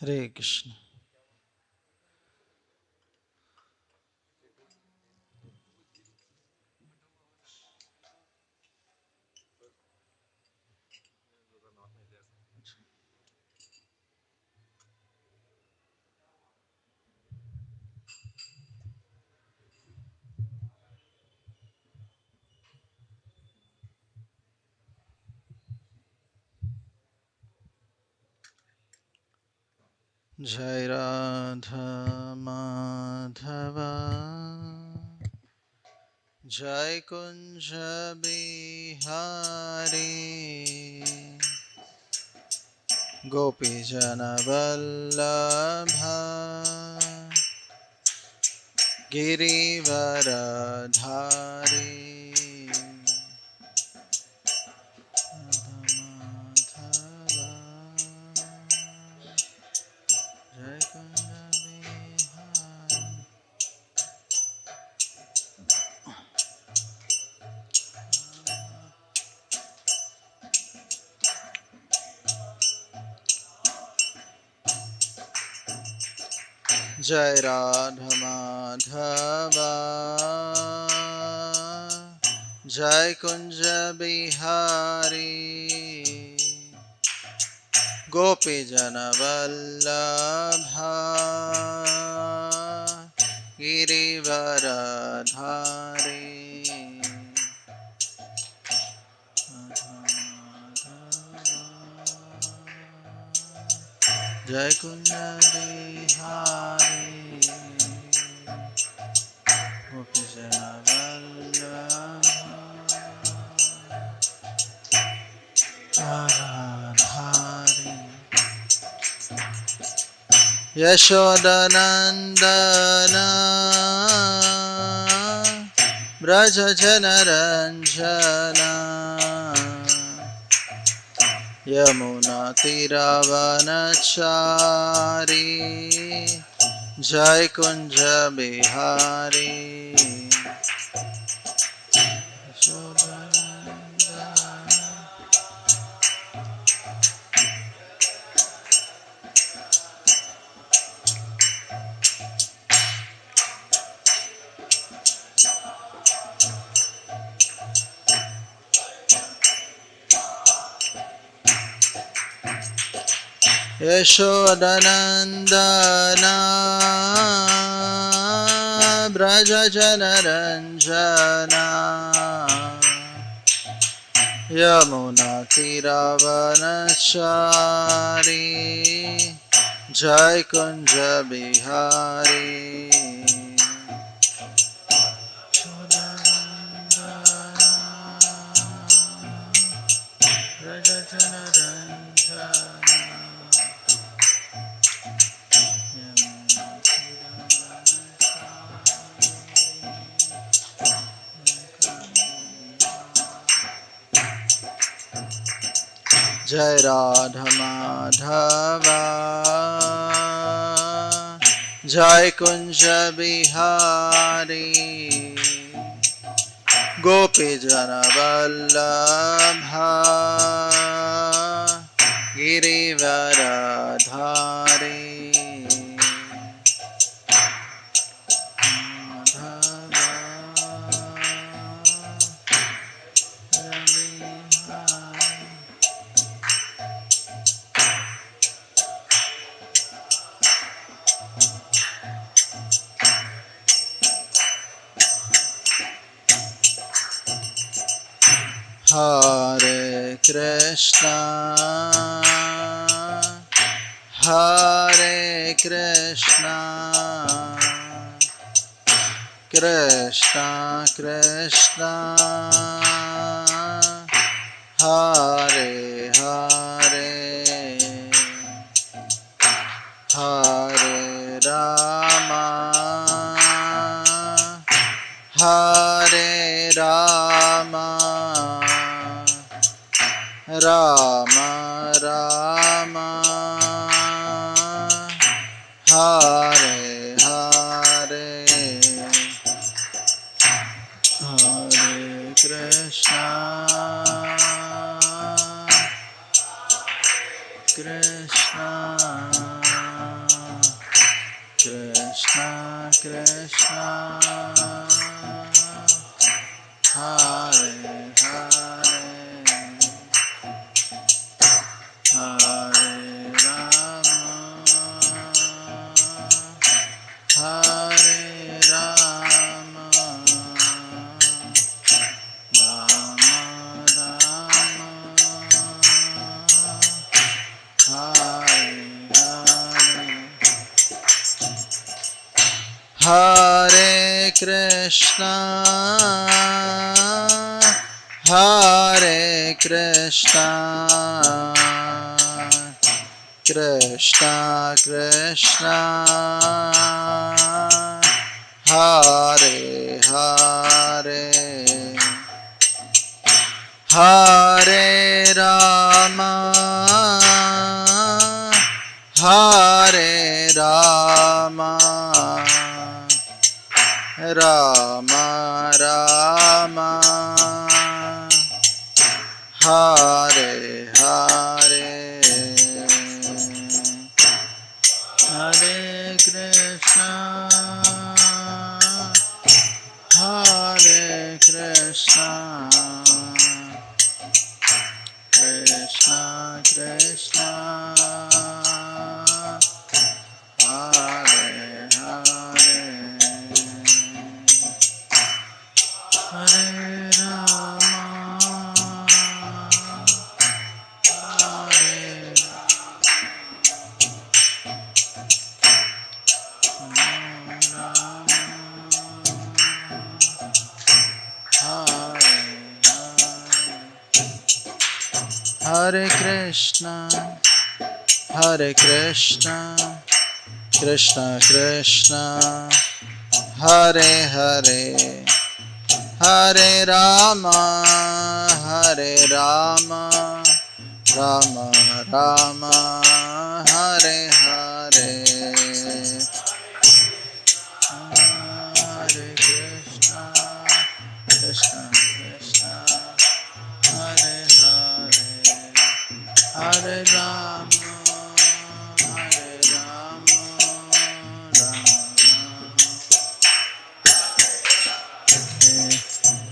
Hare Krishna. Jai Radha Madhava Jai Kunja Bihari Gopi Jana Vallabha Girivaradhari Jai Kunja Bihari Jai Radha Madhava Jai Kunja Bihari Gopi Jana Vallabha Girivaradhari Jai Kunja Bihari Gopi Jana Vallabha Yashodanandana Braja Janaranjana Yamuna Tiravanachari Jai Kunja Bihari Yashodanandana Braja Janaranjana Yamuna Tiravanachari Jai Kunja Bihari Braja Janaranjana Jai Radha Madhava Jai Kunja Bihari Gopi Jana Vallabha Girivaradhari Hare Krishna Hare Krishna Krishna Krishna Hare Hare Hare Rama Hare Rama Rama Rama Hare Hare Hare Krishna Krishna, Krishna Krishna, Hare Hare, Hare Rama, Hare Rama, Rama Rama, Hare Hare. Hare Krishna, Hare Krishna, Krishna Krishna, Hare Hare, Hare Rama, Hare Rama, Rama Rama, Hare Hare. Hare Krishna, Hare Krishna, Krishna Krishna, Hare Hare, Hare Rama, Hare Hare Krishna, Hare Krishna, Krishna Krishna, Hare Hare, Hare Rama, Hare Rama, Rama Rama, Hare Hare, Hare Krishna, Krishna Krishna, Hare Hare, Hare Rama, Hare Rama, Rama Rama.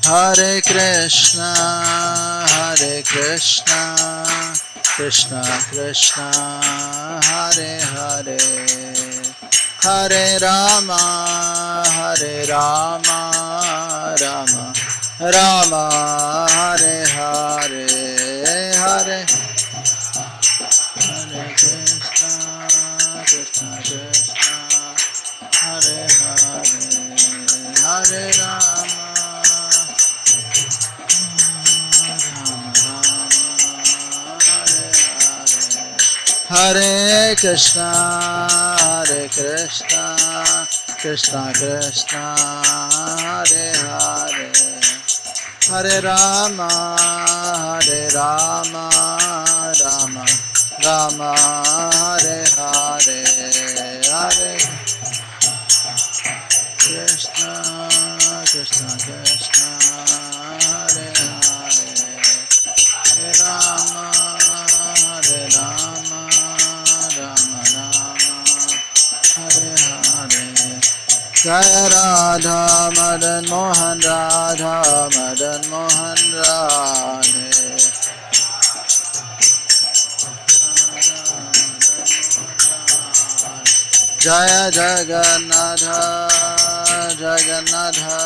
Hare Krishna, Hare Krishna, Krishna Krishna, Hare Hare, Hare Rama, Hare Rama, Rama Rama, Hare Hare, Hare Hare Krishna, Krishna Krishna, Hare Hare, Hare Rama, Rama Rama, Hare Hare, Hare Krishna, Hare Krishna, Krishna Krishna, Hare Hare, Hare Rama, Hare Rama, Rama Rama, Hare Hare, Hare Krishna, Krishna Krishna, Hare Hare, Hare Rama, Hare Rama, Rama Rama, Hare Hare. Jaya Radha Madan Mohan, Radha Madan Mohan, Radhe. Jaya Jagannatha, Jagannatha,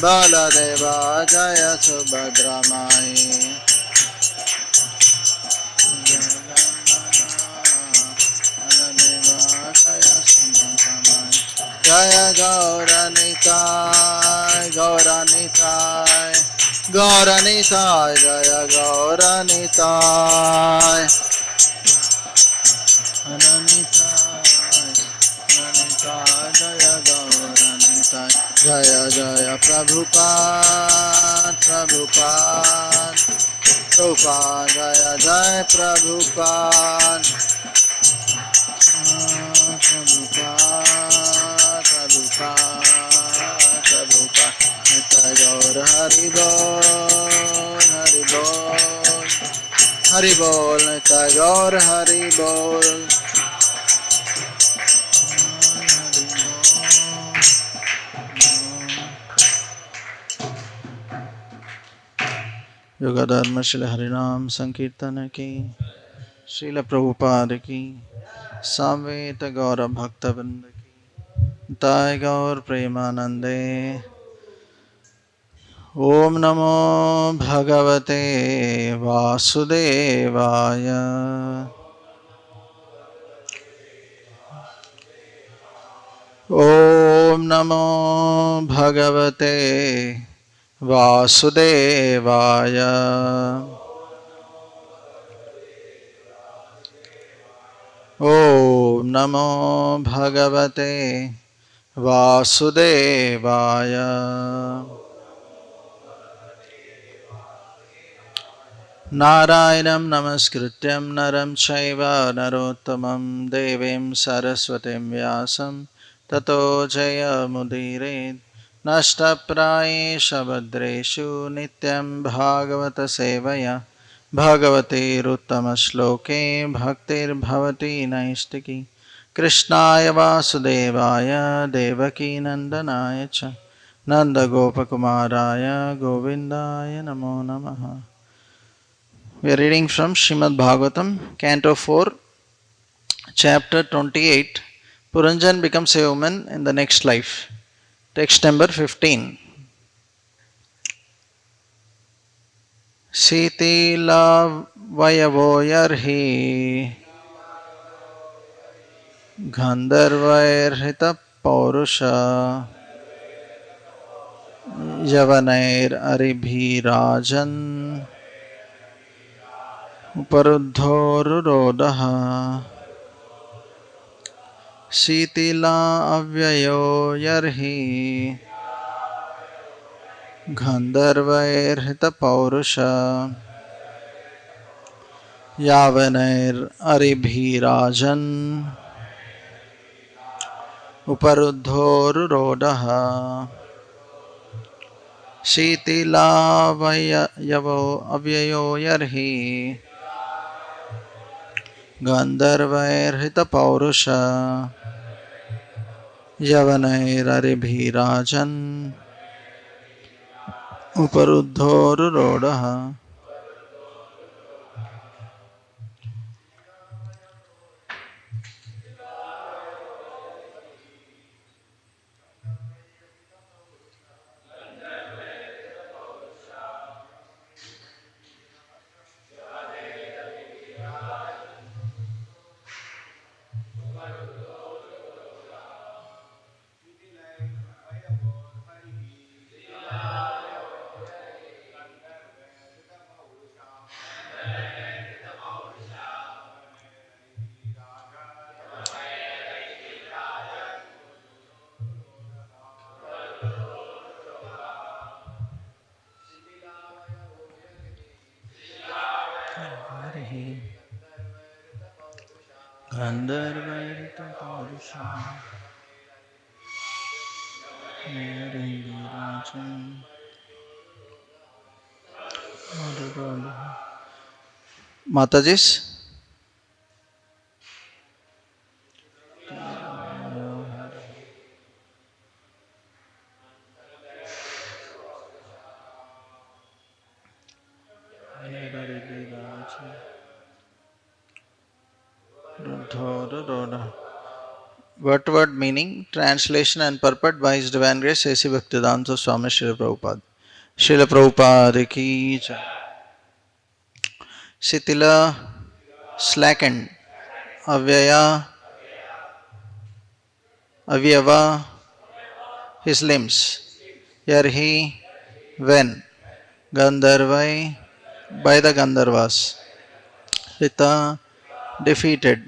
Baladeva, Jaya Subhadra Mai. Jaya Gauranitai, Gauranitai, Gauranitai, Jaya Gauranitai, Ananitai, Ananitai, Jaya Gauranitai, Jaya Jaya Prabhupada, Prabhupada, Prabhupada, Jaya Jaya Prabhupada, Prabhupada, Prabhupada, Prabhupada, Nitya Gaur Hari Bol, Hari Bol, Hari Bol, Nitai Gaur Hari Bol. Yoga Dharma Shri Harinam Sankirtana ki, Srila Prabhupada ki, Samveta Gaura Bhakta Vrinda ki, Nitai Gaur Premanande. Om Namo Bhagavate Vasudevaya. Om Namo Bhagavate Vasudevaya. Om Namo Bhagavate Vasudevaya. Narayanam Namaskrityam Naram Chaiva Narottamam Devim Saraswatim Vyasam Tato Jaya Mudiret Nashtaprayesha Bhadreshu Nityam Bhagavata Sevaya Bhagavate Ruttamaśloke Bhaktir Bhavati Naistiki Krishnaya Vasudevaya Devaki Nandanaya Cha Nanda Gopakumaraya Govindaya Namo Namaha. We are reading from Srimad Bhagavatam, Canto 4, Chapter 28. Puranjan becomes a woman in the next life. Text number 15. Sitila Vayavoyarhi Gandharvairhita Paurusha Yavanair Aribhirajan Uparuddhorurodaha Sitila Avyayo Yarhi Gandharvairhita Paurusha Yavanair Aribhirajan Uparuddhorurodaha Sitila Vayavo Avyayo Yarhi Gandharvairhita Paurusha Yavanair Aribhirajan Uparuddhorurodaha. Gandharvairhita Paurusha Aribhirajan Uparuddhorurodaha. Matajis. Word meaning, translation and purport by His Divine Grace A.C. Bhaktivedanta Swami Srila Prabhupada. Srila Prabhupada ki jai. Sitila, slackened. Avyaya, avyava, his limbs. Yarhi, when. Gandharvai, by the Gandharvas. Rita, defeated.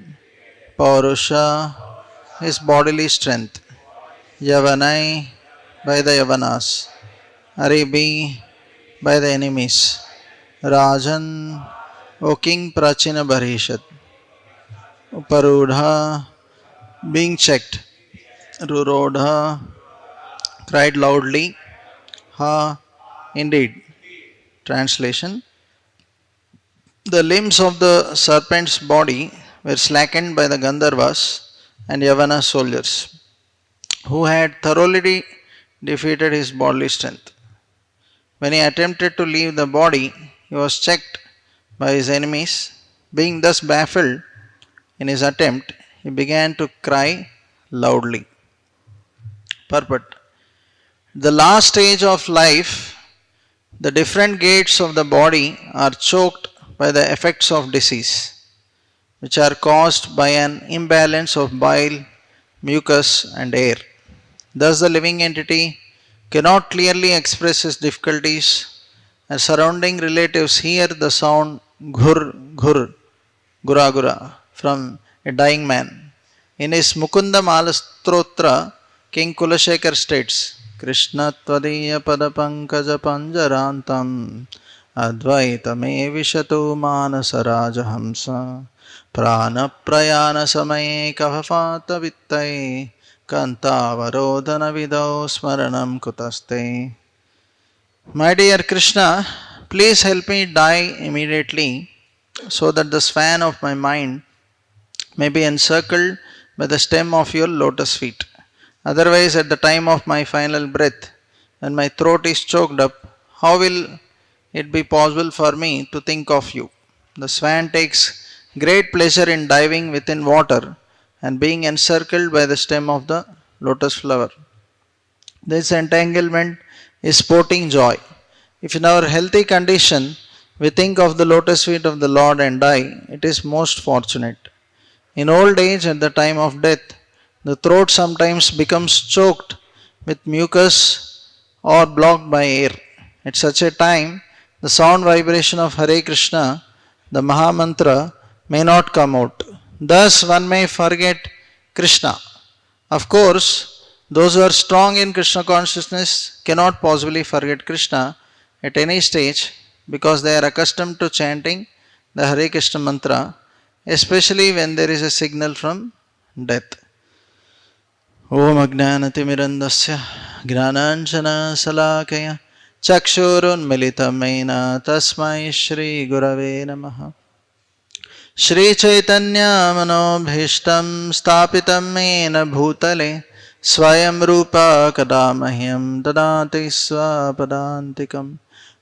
Paurusha, his bodily strength. Yavanai, by the Yavanas. Aribi, by the enemies. Rajan, O King Prachina Bharishat. Uparudha, being checked. Rurodha, cried loudly. Ha, indeed. Translation. The limbs of the serpent's body were slackened by the Gandharvas and Yavana soldiers, who had thoroughly defeated his bodily strength. When he attempted to leave the body, he was checked by his enemies. Being thus baffled in his attempt, he began to cry loudly. Purport. The last stage of life, the different gates of the body are choked by the effects of disease, which are caused by an imbalance of bile, mucus, and air. Thus, the living entity cannot clearly express his difficulties, and surrounding relatives hear the sound ghur ghur, gura gura from a dying man. In his Mukunda Malastrotra, King Kulashekar states, Krishna Tvadiya Padapankaja Panjarantam Advaitame Vishatu Manasaraja Hamsa Prana Prayana Samaye Kahafata Vittai Kantavarodhana Vidau Smaranam Kutaste. My dear Krishna, please help me die immediately so that the span of my mind may be encircled by the stem of your lotus feet. Otherwise, at the time of my final breath, when my throat is choked up, how will it be possible for me to think of you? The swan takes great pleasure in diving within water and being encircled by the stem of the lotus flower. This entanglement is sporting joy. If in our healthy condition we think of the lotus feet of the Lord and die, it is most fortunate. In old age, at the time of death, the throat sometimes becomes choked with mucus or blocked by air. At such a time, the sound vibration of Hare Krishna, the Maha Mantra, may not come out. Thus, one may forget Krishna. Of course, those who are strong in Krishna consciousness cannot possibly forget Krishna at any stage because they are accustomed to chanting the Hare Krishna mantra, especially when there is a signal from death. Om Ajnanatimirandasya Gnananjana Salakaya Chakshurunmilitamena Tasmai Shri Gurave Namaha. Shri Chaitanya Manobhishtam Stapitam Mena Bhutale Swayam Rupa Kadamahyam Dadati Swapadantikam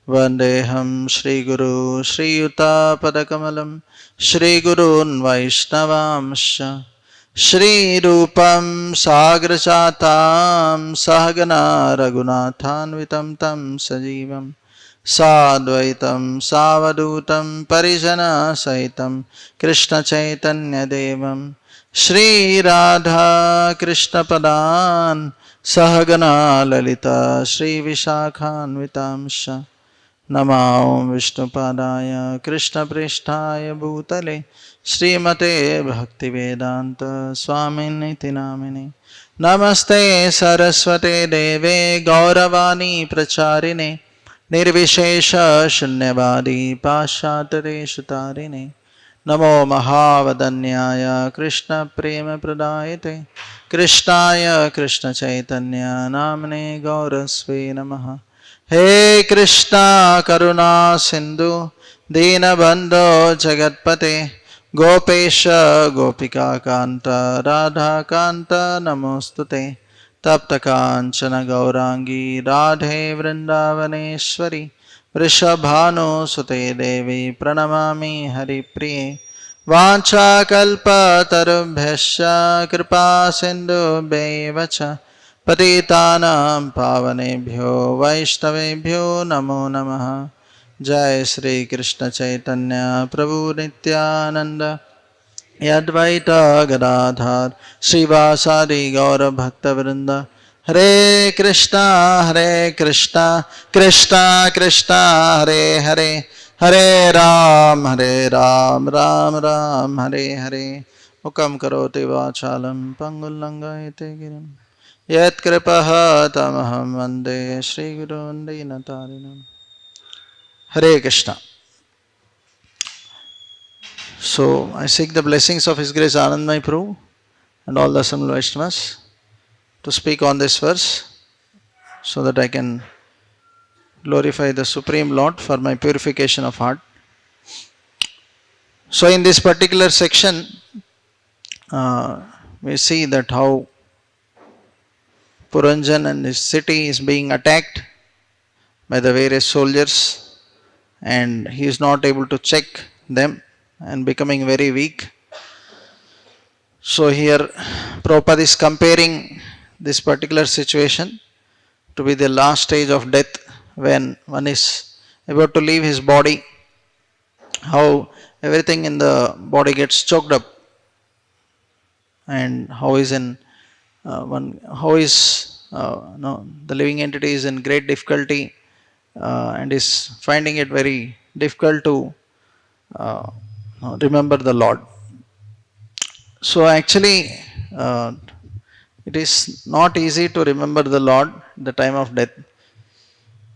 Vandeham Shri Guru Shri Yuta Padakamalam Shri Gurun Vaishnavamsha Shri Rupam Sagrachatam Sahagana Raghunathanvitam Tam Sajivam Sadvaitam Savadutam Parijana Saitam Krishna Chaitanya Devam Shri Radha Krishna Padan Sahagana Lalita Shri Vishakhanvitamsha Namao Vishnu Padaya Krishna Prishtaya Bhutale Srimate Bhaktivedanta Swaminiti Namine Namaste Saraswate Deve Gauravani Pracharine Nirvishesha Shunyavadi Pashatare Shutarine Namo Mahavadanyaya Krishna Prema Pradayate Krishnaya Krishna Chaitanya Namane Gaurasve Namaha. He Krishna Karuna Sindhu Dinabandho Jagatpate Gopesha Gopika Kanta Radha Kanta Namostute Tapta Kanchana Gaurangi Radhe Vrindavaneshwari Vrishabhanu Sute Devi Pranamami Hari Priye Vancha Kalpa Tarubhyasya Kripa Sindhu Bevacha Patitanam Pavanebhyo Vaishnavebhyo Namo Namaha. Jai Sri Krishna Chaitanya Prabhu Nityananda Yadvaita Gadadhar Srivasadi Gaura Bhakta Vrinda. Hare Krishna Krishna Krishna Hare Hare Hare Ram Ram Ram Hare Hare. Mukam karoti vachalam pangullangayate girim Yat kripaha tamaham vande Shri Gurun Dinatarinam. Hare Krishna. So I seek the blessings of His Grace Anandamai Prabhu and all the assembled Vaishnavas to speak on this verse so that I can glorify the Supreme Lord for my purification of heart. So in this particular section, we see that how Puranjan and his city is being attacked by the various soldiers, and he is not able to check them and becoming very weak. So here Prabhupada is comparing this particular situation to be the last stage of death, when one is about to leave his body, how everything in the body gets choked up, and how is in one how is no, the living entity is in great difficulty, and is finding it very difficult to uh, remember the Lord. So actually, uh, it is not easy to remember the Lord at the time of death.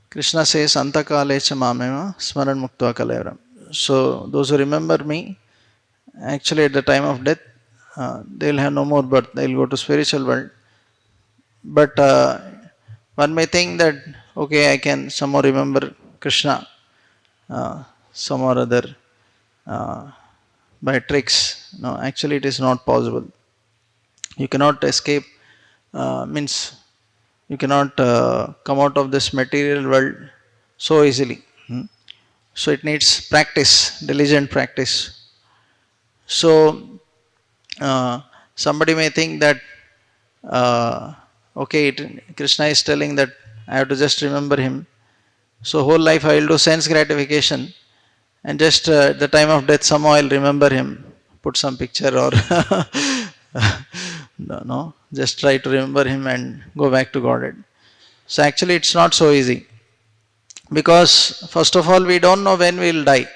Krishna says, Antakalecha mamema smaran muktva kalevaram. So those who remember me, actually at the time of death, they will have no more birth. They will go to spiritual world. But one may think that, okay, I can somehow remember Krishna, some or other, uh, by tricks. No, actually it is not possible. You cannot escape, means you cannot come out of this material world so easily. So it needs practice, diligent practice. So somebody may think that, okay, Krishna is telling that I have to just remember him. So whole life I will do sense gratification, and just at the time of death somehow I'll remember him, put some picture or no, just try to remember him and go back to Godhead. So actually it's not so easy, because first of all we don't know when we will die.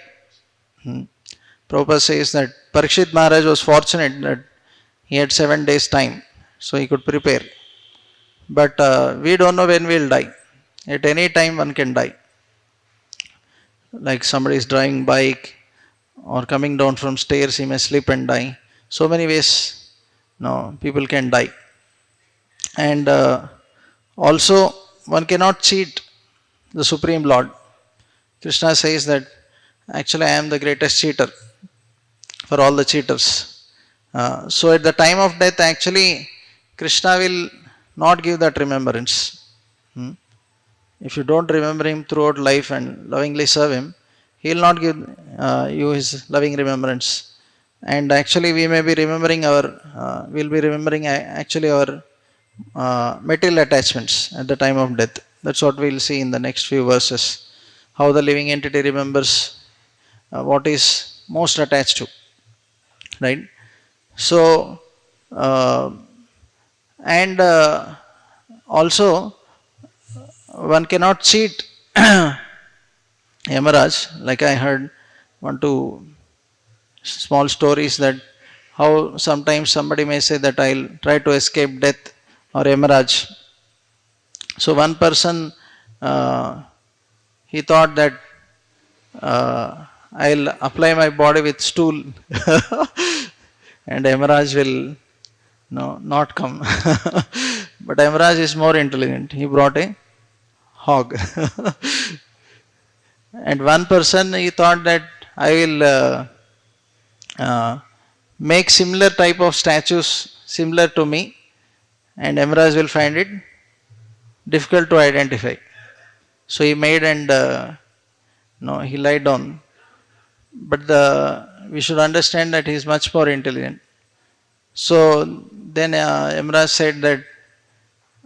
Prabhupada says that Parikshit Maharaj was fortunate that he had 7 days time, so he could prepare. But we don't know when we will die. At any time one can die. Like somebody is driving bike or coming down from stairs, he may slip and die. So many ways, no, people can die. And also one cannot cheat the Supreme Lord. Krishna says that actually I am the greatest cheater for all the cheaters. So at the time of death, actually Krishna will not give that remembrance. If you don't remember him throughout life and lovingly serve him, he will not give you his loving remembrance. And actually we may be remembering our, we'll be remembering actually our material attachments at the time of death. That's what we'll see in the next few verses. How the living entity remembers what is most attached to. Right? So, and also one cannot cheat Yamaraj. Like I heard 1-2 small stories that how sometimes somebody may say that I'll try to escape death or Yamaraj. So one person, he thought that I'll apply my body with stool and Yamaraj will not come. But Yamaraj is more intelligent. He brought a hog. And one person, he thought that I will make similar type of statues similar to me, and Yamaraj will find it difficult to identify. So he made and he lied down. But we should understand that he is much more intelligent. So then Yamaraj said that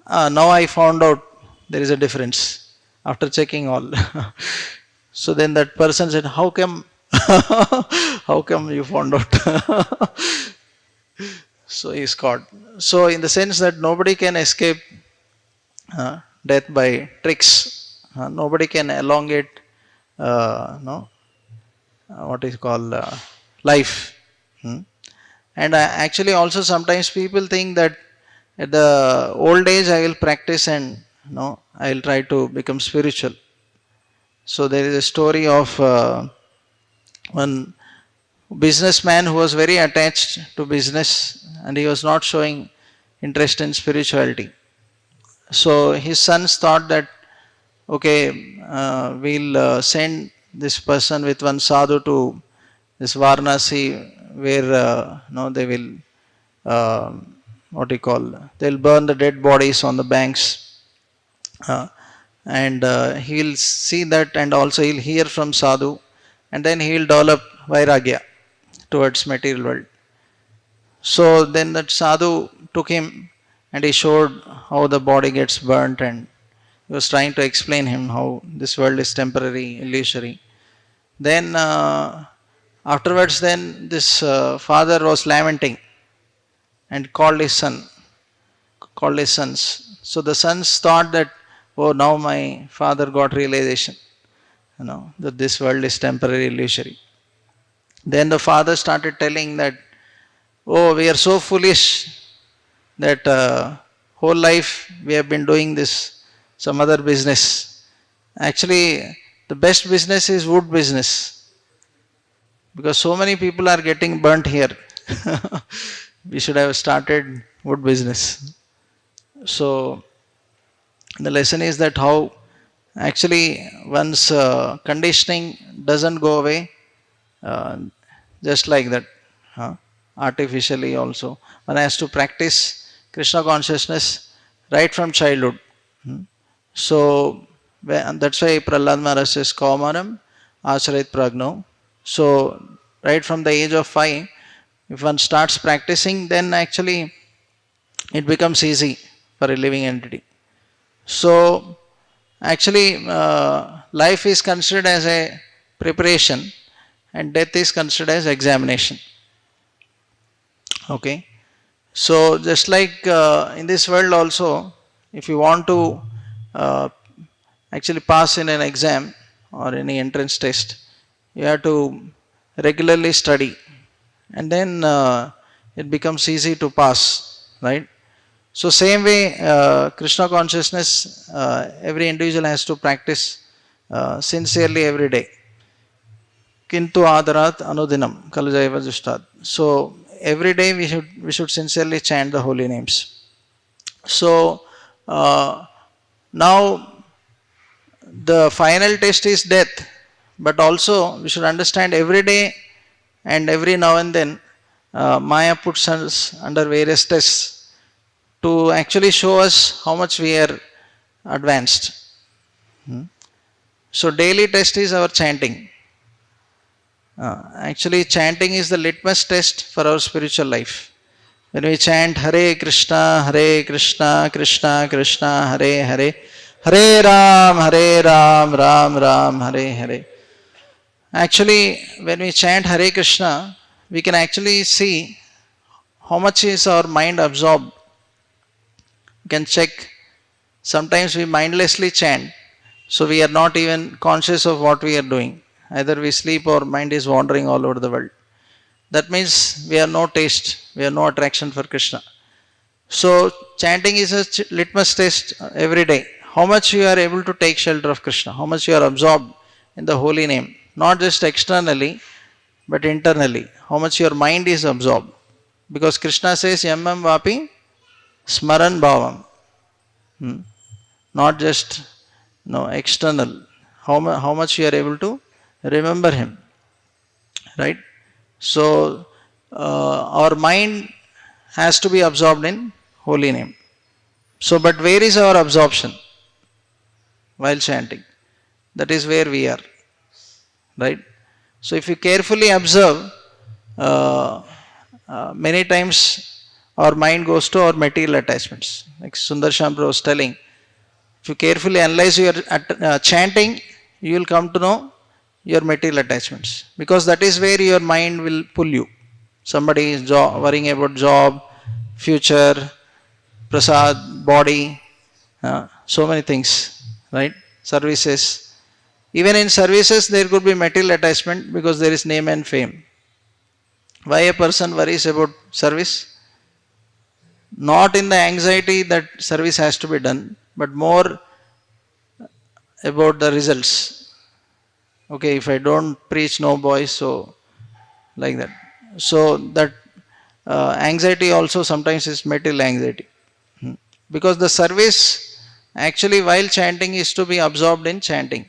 now I found out there is a difference after checking all. So then that person said, how come how come you found out? So he is caught. So in the sense that nobody can escape death by tricks. Nobody can elongate what is called life. And actually also sometimes people think that at the old age I will practice and I will try to become spiritual. So there is a story of one businessman who was very attached to business and he was not showing interest in spirituality. So his sons thought that, okay, we'll send this person with one sadhu to this Varanasi, where they will, uh, what do you call, they'll burn the dead bodies on the banks. Uh, and he'll see that, and also he'll hear from sadhu, and then he'll develop vairagya towards material world. So then that sadhu took him and he showed how the body gets burnt, and he was trying to explain him how this world is temporary, illusory. Then afterwards, then this father was lamenting and called his sons. So the sons thought that, oh, now my father got realization, that this world is temporary, illusory. Then the father started telling that, oh, we are so foolish that whole life we have been doing this, some other business. Actually, the best business is wood business, because so many people are getting burnt here. We should have started wood business. So the lesson is that how actually one's conditioning doesn't go away uh, just like that, artificially. Also, one has to practice Krishna consciousness right from childhood. So that's why Prahlad Maharaj says Kaumaram Acharit Pragno. So right from the age of 5, if one starts practicing, then actually it becomes easy for a living entity. So actually life is considered as a preparation and death is considered as examination. Okay. So just like in this world also, if you want to actually pass in an exam or any entrance test, you have to regularly study, and then it becomes easy to pass, right? So same way, Krishna consciousness, every individual has to practice sincerely every day. Kintu adarat anudinam kalujaiva jushtad. So every day we should sincerely chant the holy names. So now the final test is death, but also we should understand every day and every now and then Maya puts us under various tests to actually show us how much we are advanced. So daily test is our chanting. Actually, chanting is the litmus test for our spiritual life. When we chant Hare Krishna, Krishna Krishna, Hare Hare, Hare Ram, Ram Ram, Hare Hare. Actually, when we chant Hare Krishna, we can actually see how much is our mind absorbed. You can check. Sometimes we mindlessly chant, so we are not even conscious of what we are doing. Either we sleep or mind is wandering all over the world. That means we have no taste, we have no attraction for Krishna. So chanting is a litmus test every day. How much you are able to take shelter of Krishna, how much you are absorbed in the holy name, not just externally, but internally. How much your mind is absorbed. Because Krishna says, Yammam Vapi Smaran Bhavam. Not just external. How much you are able to remember him. Right? So our mind has to be absorbed in holy name. So, but where is our absorption while chanting? That is where we are. Right? So if you carefully observe, many times our mind goes to our material attachments. Like Sundar Shambhara was telling, if you carefully analyze your chanting, you will come to know your material attachments, because that is where your mind will pull you. Somebody is worrying about job, future, prasad, body, so many things, right? Services. Even in services, there could be material attachment because there is name and fame. Why a person worries about service? Not in the anxiety that service has to be done, but more about the results. Okay, if I don't preach, no boys, so like that. So that anxiety also sometimes is material anxiety. Because the service actually while chanting is to be absorbed in chanting.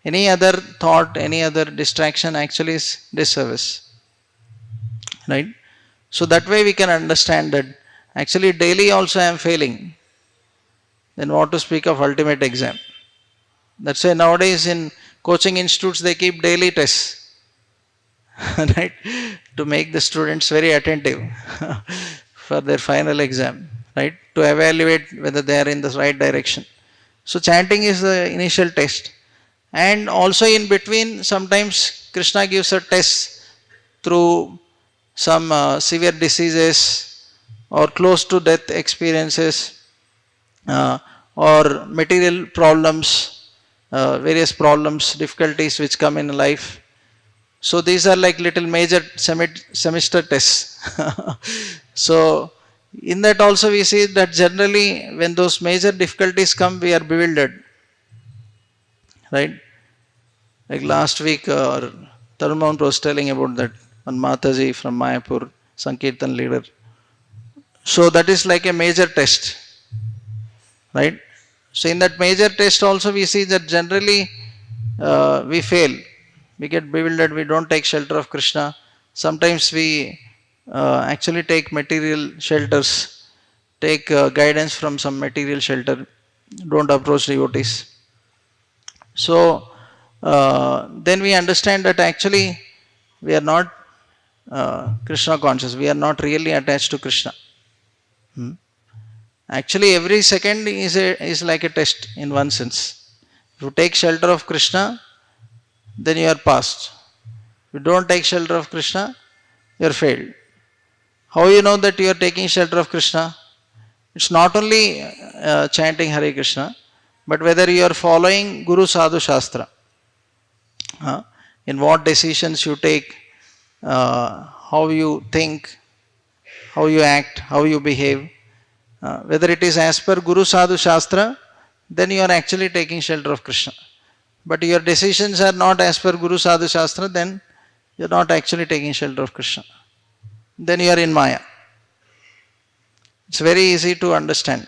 Any other thought, any other distraction actually is disservice. Right? So that way we can understand that actually daily also I am failing. Then what to speak of ultimate exam? That's why nowadays in coaching institutes they keep daily tests. Right? To make the students very attentive for their final exam. Right? To evaluate whether they are in the right direction. So chanting is the initial test. And also in between sometimes Krishna gives a test through some severe diseases or close to death experiences uh, or material problems, various problems, difficulties which come in life. So these are like little major semester tests. So in that also we see that generally when those major difficulties come, we are bewildered. Right? Like last week, Tarun Mount was telling about that one Mataji from Mayapur, Sankirtan leader. So that is like a major test, right? So in that major test also we see that generally we fail. We get bewildered, we don't take shelter of Krishna. Sometimes we actually take material shelters, take guidance from some material shelter, don't approach devotees. So then we understand that actually we are not Krishna conscious, we are not really attached to Krishna. Actually, every second is like a test in one sense. If you take shelter of Krishna, then you are passed. If you don't take shelter of Krishna, you are failed. How you know that you are taking shelter of Krishna? It's not only chanting Hare Krishna, but whether you are following Guru Sadhu Shastra. In what decisions you take, how you think, how you act, how you behave. Whether it is as per Guru Sadhu Shastra, then you are actually taking shelter of Krishna. But your decisions are not as per Guru Sadhu Shastra, then you are not actually taking shelter of Krishna. Then you are in Maya. It's very easy to understand.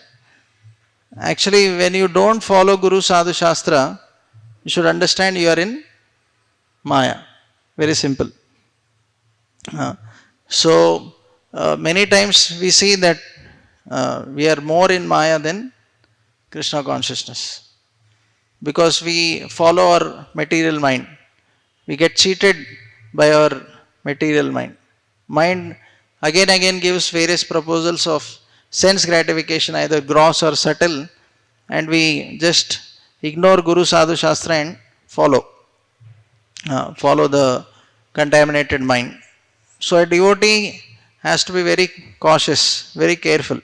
Actually, when you don't follow Guru Sadhu Shastra, you should understand you are in Maya. Very simple. So, many times we see that we are more in Maya than Krishna consciousness. Because we follow our material mind. We get cheated by our material mind. Mind again gives various proposals of sense gratification, either gross or subtle, and we just ignore Guru Sadhu Shastra and follow the contaminated mind. So a devotee has to be very cautious, very careful,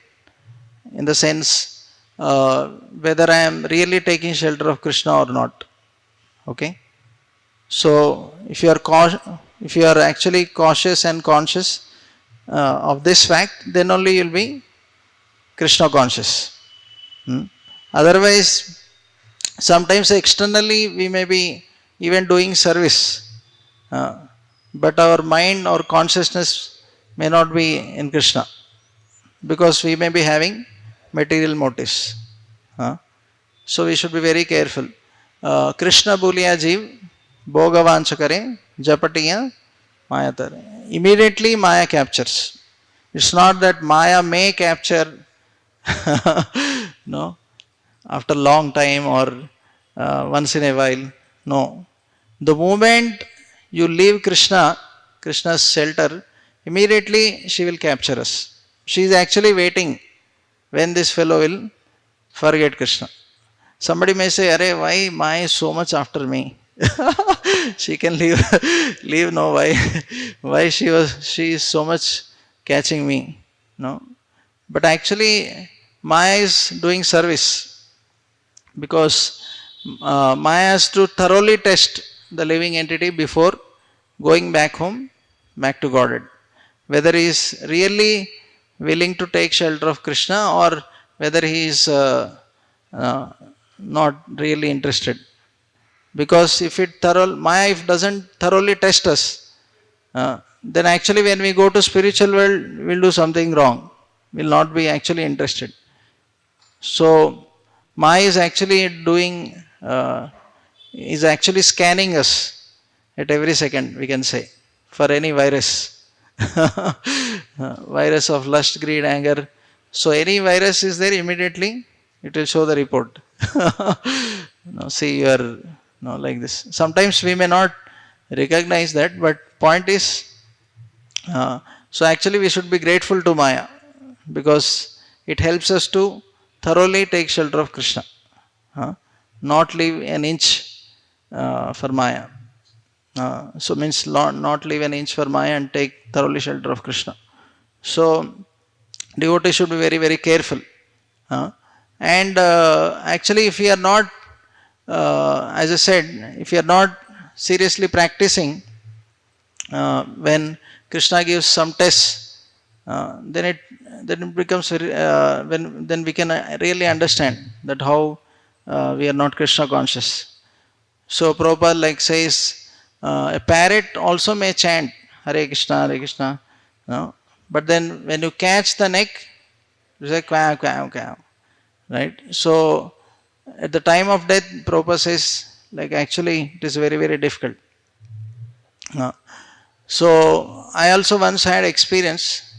in the sense whether I am really taking shelter of Krishna or not. Okay. So if you are actually cautious and conscious of this fact, then only you will be Krishna conscious. Otherwise, sometimes externally we may be even doing service, but our mind or consciousness may not be in Krishna, because we may be having material motives. So we should be very careful. Krishna Buliya Jeev Bhogavancha Kare Japatiya Maya Tare. Immediately Maya captures. It's not that Maya may capture no, after long time or once in a while. No. The moment you leave Krishna's shelter, immediately she will capture us. She is actually waiting when this fellow will forget Krishna. Somebody may say, "Arey, why Maya is so much after me?" She can leave no why she is so much catching me. No. But actually Maya is doing service, because Maya has to thoroughly test the living entity before going back home, back to Godhead. Whether he is really willing to take shelter of Krishna or whether he is not really interested. Because if Maya doesn't thoroughly test us, then actually when we go to spiritual world, we'll do something wrong. We'll not be actually interested. So Maya is actually doing is actually scanning us at every second, we can say, for any virus. Virus of lust, greed, anger. So any virus is there, immediately it will show the report. No, see, you are no like this. Sometimes we may not recognize that, but point is, so actually we should be grateful to Maya because it helps us to thoroughly take shelter of Krishna. Not leave an inch for Maya. So means not leave an inch for Maya and take thoroughly shelter of Krishna. So devotee should be very, very careful. And actually, if we are not, as I said, if we are not seriously practicing, when Krishna gives some tests, then it becomes very, when then we can really understand that how we are not Krishna conscious. So Prabhupada like says, a parrot also may chant Hare Krishna, Hare Krishna, no? But then when you catch the neck, you say quack, quack, quack, right? So at the time of death, Prabhupada says, like actually it is very, very difficult. So I also once had experience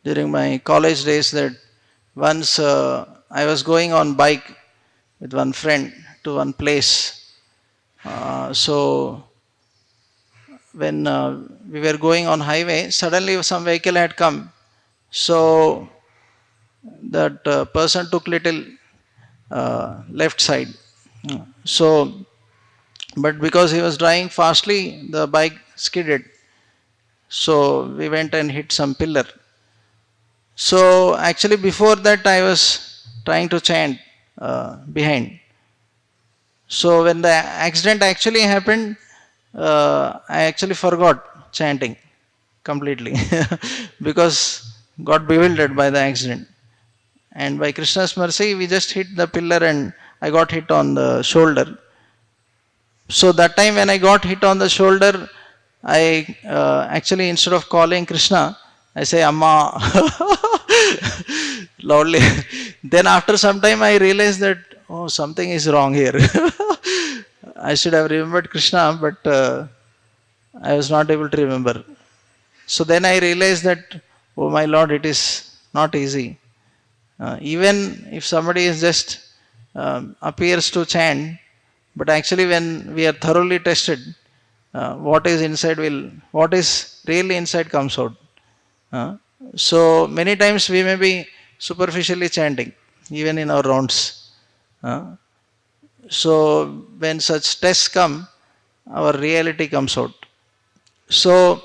during my college days that once I was going on bike with one friend to one place. So when we were going on highway, suddenly some vehicle had come. So that person took little left side. So, but because he was driving fastly, the bike skidded. So we went and hit some pillar. So actually before that I was trying to chant behind. So when the accident actually happened, I actually forgot chanting completely because got bewildered by the accident. And by Krishna's mercy, we just hit the pillar and I got hit on the shoulder. So that time when I got hit on the shoulder, I actually instead of calling Krishna, I say Amma loudly. Then after some time I realized that, oh, something is wrong here. I should have remembered Krishna, but I was not able to remember. So then I realized that, oh my Lord, it is not easy. Even if somebody is just appears to chant, but actually when we are thoroughly tested, what is really inside comes out. So many times we may be superficially chanting, even in our rounds. So when such tests come, our reality comes out. So,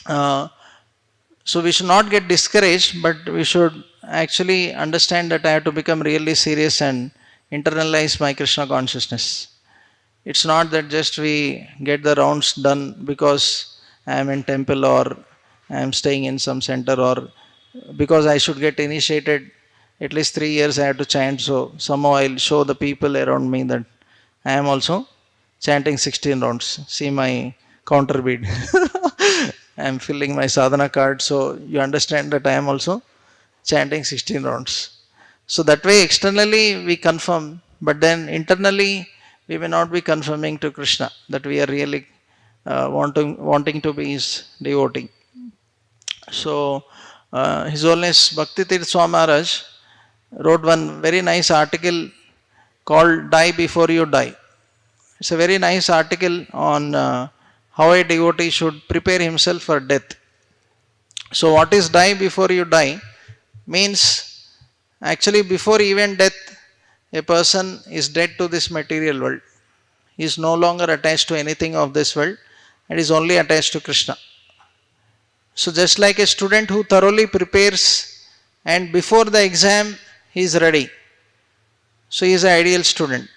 so we should not get discouraged, but we should actually understand that I have to become really serious and internalize my Krishna consciousness. It's not that just we get the rounds done because I am in temple or I am staying in some center or because I should get initiated at least 3 years I have to chant. So somehow I'll show the people around me that I am also chanting 16 rounds. See my counter bead. I am filling my sadhana card. So you understand that I am also chanting 16 rounds. So that way externally we confirm, but then internally we may not be confirming to Krishna that we are really wanting to be his devotee. So His Holiness Bhakti Tirth Swami Maharaj wrote one very nice article called Die Before You Die. It's a very nice article on how a devotee should prepare himself for death. So what is die before you die? Means actually before even death, a person is dead to this material world. He is no longer attached to anything of this world and is only attached to Krishna. So just like a student who thoroughly prepares and before the exam he is ready. So he is an ideal student.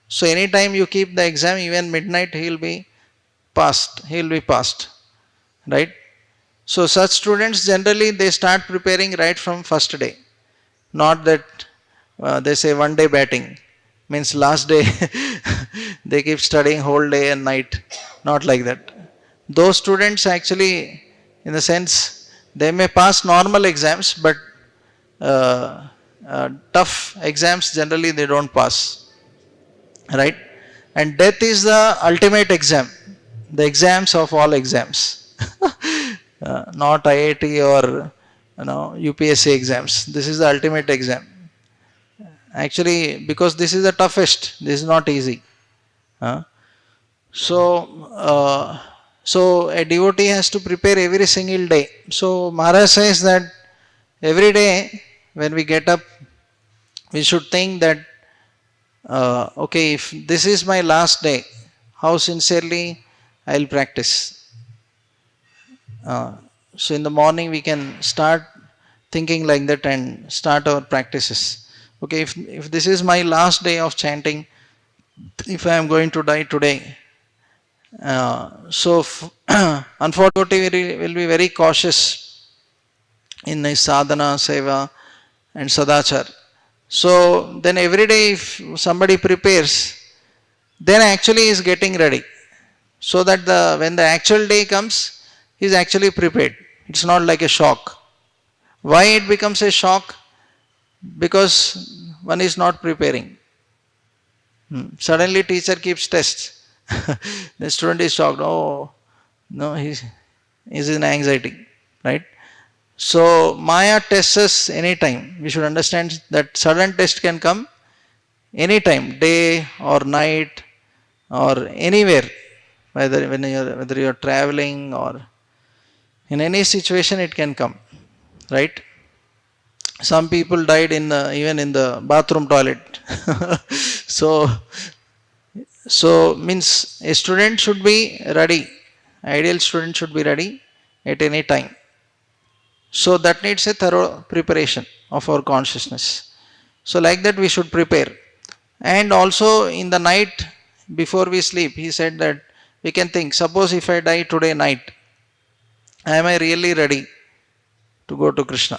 So anytime you keep the exam, even midnight he will be passed. Right? So such students generally they start preparing right from first day. Not that they say one day batting. Means last day they keep studying whole day and night. Not like that. Those students actually, in the sense, they may pass normal exams, but tough exams generally they don't pass. Right? And death is the ultimate exam, the exams of all exams. Not IIT or UPSC exams. This is the ultimate exam. Actually, because this is the toughest, this is not easy. Huh? So, so a devotee has to prepare every single day. So Maharaj says that every day when we get up, we should think that, okay, if this is my last day, how sincerely I will practice. So in the morning we can start thinking like that and start our practices. Okay, if this is my last day of chanting, if I am going to die today, so unfortunately will be very cautious in his sadhana, seva and sadachar. So then every day if somebody prepares, then actually he is getting ready. So that when the actual day comes, he is actually prepared. It's not like a shock. Why it becomes a shock? Because one is not preparing. Suddenly teacher keeps tests. The student is shocked. Oh, no, he's in anxiety, right? So Maya tests us anytime. We should understand that sudden test can come anytime, day or night or anywhere, whether you're traveling or in any situation it can come, right? Some people died even in the bathroom toilet. so means a student should be ready. Ideal student should be ready at any time. So that needs a thorough preparation of our consciousness. So like that we should prepare. And also in the night before we sleep, he said that we can think, suppose if I die today night, am I really ready to go to Krishna?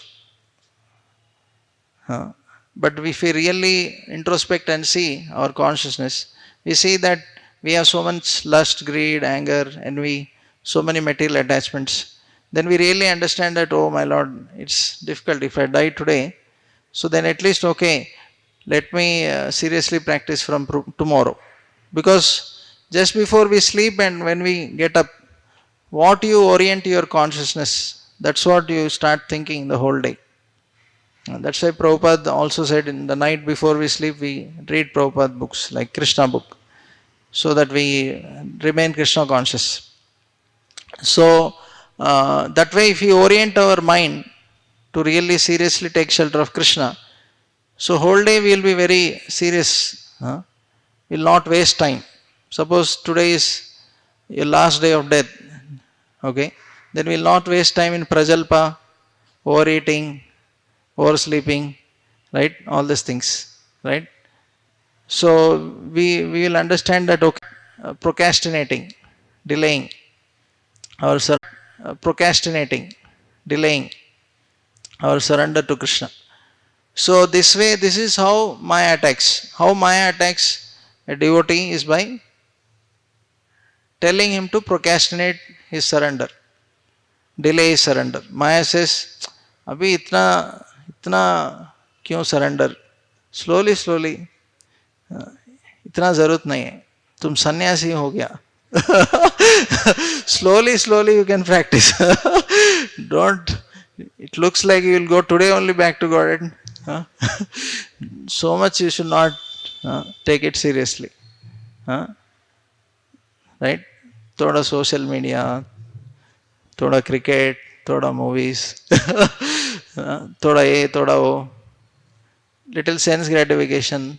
But if we really introspect and see our consciousness, we see that we have so much lust, greed, anger, envy, so many material attachments. Then we really understand that, oh my Lord, it's difficult if I die today. So then at least, okay, let me seriously practice from tomorrow. Because just before we sleep and when we get up, what you orient your consciousness, that's what you start thinking the whole day. That's why Prabhupada also said in the night before we sleep, we read Prabhupada books like Krishna book, so that we remain Krishna conscious. So that way if we orient our mind to really seriously take shelter of Krishna, so whole day we will be very serious. We will not waste time. Suppose today is your last day of death, okay, then we will not waste time in prajalpa, overeating, oversleeping, right? All these things, right? So we will understand that, okay, procrastinating, delaying delaying our surrender to Krishna. So this way, this is how Maya attacks. How Maya attacks a devotee is by telling him to procrastinate his surrender, delay his surrender. Maya says, "Abhi इतना क्यों surrender? Slowly, इतना जरूरत नहीं है. तुम सन्यासी हो गया." slowly you can practice. Don't. It looks like you will go today only back to God. So much you should not take it seriously. Right? Thoda social media, thoda cricket, thoda movies, thoda A, thoda O, little sense gratification,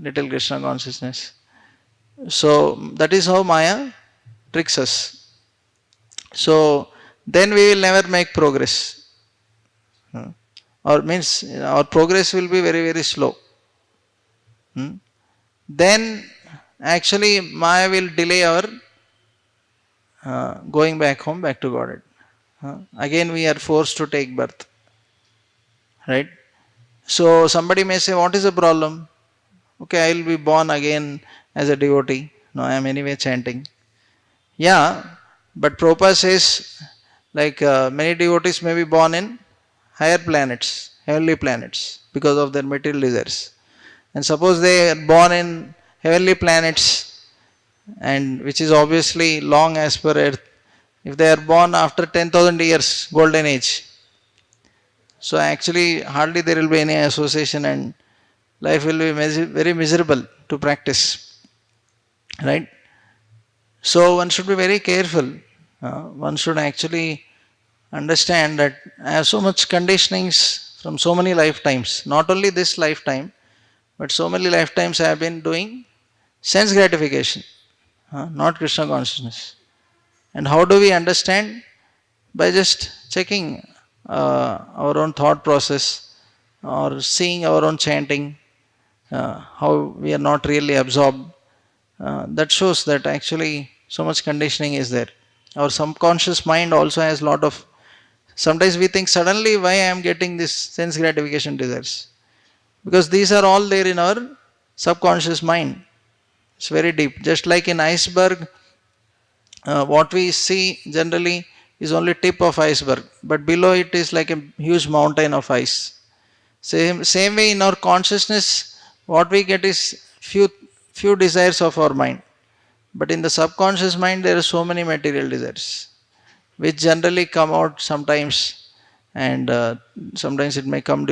little Krishna consciousness. So that is how Maya tricks us. So then we will never make progress. Or means our progress will be very, very slow. Then actually Maya will delay our going back home, back to Godhead. Again we are forced to take birth. Right? So somebody may say, what is the problem? Okay, I will be born again as a devotee. No, I am anyway chanting. Yeah, but Prabhupada says, like many devotees may be born in higher planets, heavenly planets, because of their material desires. And suppose they are born in heavenly planets, and which is obviously long as per earth. If they are born after 10,000 years, golden age, so actually hardly there will be any association and life will be very miserable to practice, right? So one should be very careful. One should actually understand that I have so much conditionings from so many lifetimes, not only this lifetime, but so many lifetimes I have been doing sense gratification, not Krishna consciousness. And how do we understand? By just checking our own thought process or seeing our own chanting, how we are not really absorbed. That shows that actually so much conditioning is there. Our subconscious mind also has a lot of. Sometimes we think suddenly why I am getting this sense gratification desires, because these are all there in our subconscious mind. It's very deep. Just like in iceberg, what we see generally is only tip of iceberg, but below it is like a huge mountain of ice. Same way in our consciousness, what we get is few desires of our mind. But in the subconscious mind, there are so many material desires, which generally come out sometimes, and sometimes it may come during